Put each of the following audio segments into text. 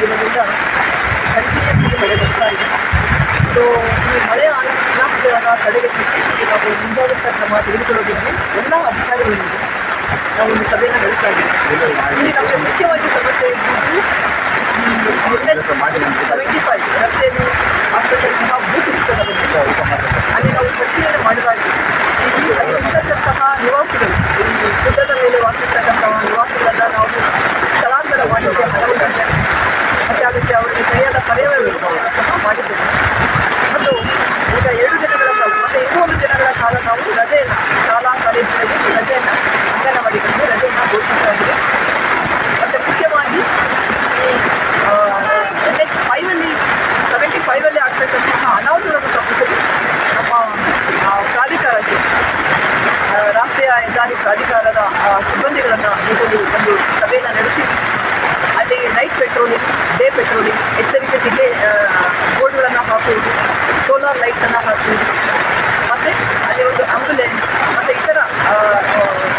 ದಿನದಿಂದ ಕಂಟಿನ್ಯೂಸ್ ಮಳೆ ಬರ್ತಾ ಇದೆ. ಸೊ ಈ ಮಳೆ ಅನಾಹುತವನ್ನು ತಡೆಗಟ್ಟಲಿಕ್ಕೆ ನಾವು ಮುಂಜಾಗ್ರತಾ ಕ್ರಮ ತೆಗೆದುಕೊಳ್ಳೋದಕ್ಕೆ ಎಲ್ಲ ಅಧಿಕಾರಿಗಳಿಂದ ನಾವು ಒಂದು ಸಭೆಯನ್ನು ನಡೆಸಲಾಗಿದೆ. ಇಲ್ಲಿ ನಮಗೆ ಮುಖ್ಯವಾಗಿ ಸಮಸ್ಯೆ ಇದ್ದಿದ್ದು NH-75 ರಸ್ತೆಯಲ್ಲಿ ಆಗ್ತಕ್ಕಂತಹ ಭೂಕುಸಿತದ ಬಗ್ಗೆ ಅಲ್ಲಿ ನಾವು ಪರಿಶೀಲನೆ ಮಾಡಲಾಗಿದೆ. ಅಲ್ಲಿ ಇರ್ತಕ್ಕಂತಹ ನಿವಾಸಿಗಳು, ಈ ಗುಡ್ಡದ ಮೇಲೆ ವಾಸಿಸ್ತಕ್ಕಂತಹ ನಿವಾಸಿಗಳನ್ನು ನಾವು ಸ್ಥಳಾಂತರ ಮಾಡಲಿಕ್ಕೆ ಅಳವಡಿಸಿದ್ದೇವೆ ಮತ್ತು ಅದಕ್ಕೆ ಅವರಿಗೆ ಸರಿಯಾದ ಪರ್ಯಾಯ ವ್ಯವಸ್ಥೆಯನ್ನು ಸಹ ಮಾಡಿದ್ದೇವೆ. ಮತ್ತು ಈಗ 2 ದಿನಗಳ ಕಾಲ ಮತ್ತು ಇನ್ನೂ 1 ದಿನಗಳ ಕಾಲ ನಾವು ರಜೆಯನ್ನು, ಶಾಲಾ ಕಾಲೇಜುಗಳಿಗೆ ರಜೆಯನ್ನು, ಅಂಗನವಾಡಿಗಳಿಗೆ ರಜೆಯನ್ನು ಘೋಷಿಸಲಾಗಿದೆ. ಮತ್ತು ಮುಖ್ಯವಾಗಿ ಈ NH-75 ಆಗ್ತಕ್ಕಂತಹ ಅನಾಹುತಗಳನ್ನು ತಪ್ಪಿಸಲು ನಮ್ಮ ಪ್ರಾಧಿಕಾರಕ್ಕೆ, ರಾಷ್ಟ್ರೀಯ ಹೆದ್ದಾರಿ ಪ್ರಾಧಿಕಾರದ ಸಿಬ್ಬಂದಿಗಳನ್ನು ಜೊತೆಗೆ ಒಂದು ಸಭೆಯನ್ನು ನಡೆಸಿ ಅಲ್ಲಿ ನೈಟ್ ಪೆಟ್ರೋಲಿಂಗ್, ಡೇ ಪೆಟ್ರೋಲಿಂಗ್, ಎಚ್ಚರಿಕೆ ಸಿಗ್ಗೆ ಬೋರ್ಡ್ಗಳನ್ನು ಹಾಕುವುದು, ಸೋಲಾರ್ ಲೈಟ್ಸನ್ನು ಹಾಕುವುದು ಮತ್ತು ಅಲ್ಲಿ ಒಂದು ಆಂಬ್ಯುಲೆನ್ಸ್ ಮತ್ತು ಇತರ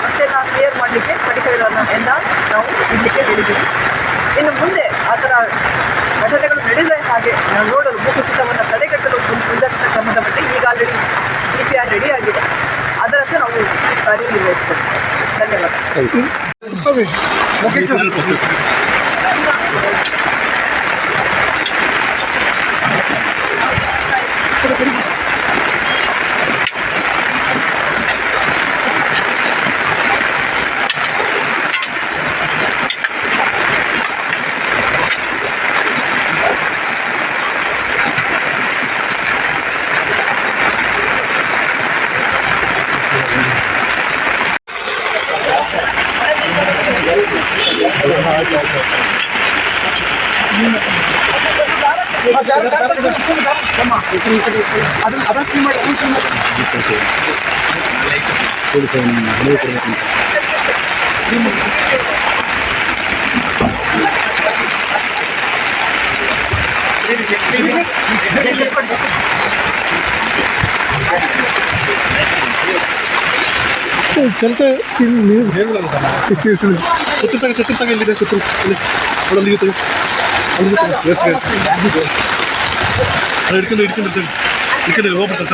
ರಸ್ತೆಯನ್ನು ಕ್ಲಿಯರ್ ಮಾಡಲಿಕ್ಕೆ ಪಡಿಕೆಗಳನ್ನು ನಾವು ಇಡಲಿಕ್ಕೆ ಹೇಳಿದ್ದೀವಿ. ಇನ್ನು ಮುಂದೆ ಆ ಥರ ಘಟನೆಗಳು ನಡೆದ ಹಾಗೆ ನಾವು ನೋಡಲು ಭೂಕುಸಿತವನ್ನು ತಡೆಗಟ್ಟಲು ಮುಂಜಾಗ್ರತಾ ಕ್ರಮದ ಬಗ್ಗೆ ಈಗ ಆಲ್ರೆಡಿ DPR ರೆಡಿಯಾಗಿದೆ. ಅದರಂತೆ ನಾವು ಕಾರ್ಯನಿರ್ವಹಿಸ್ತೇವೆ. ಧನ್ಯವಾದ. चलते चित्र ಎಲ್ಲಿದೆ ಚಿತ್ರ ಅಲ್ಲಿಗೆ ಹಿಡ್ಕೊಂಡು ಹೋಗ್ಬಿಡ್ತಾರೆ.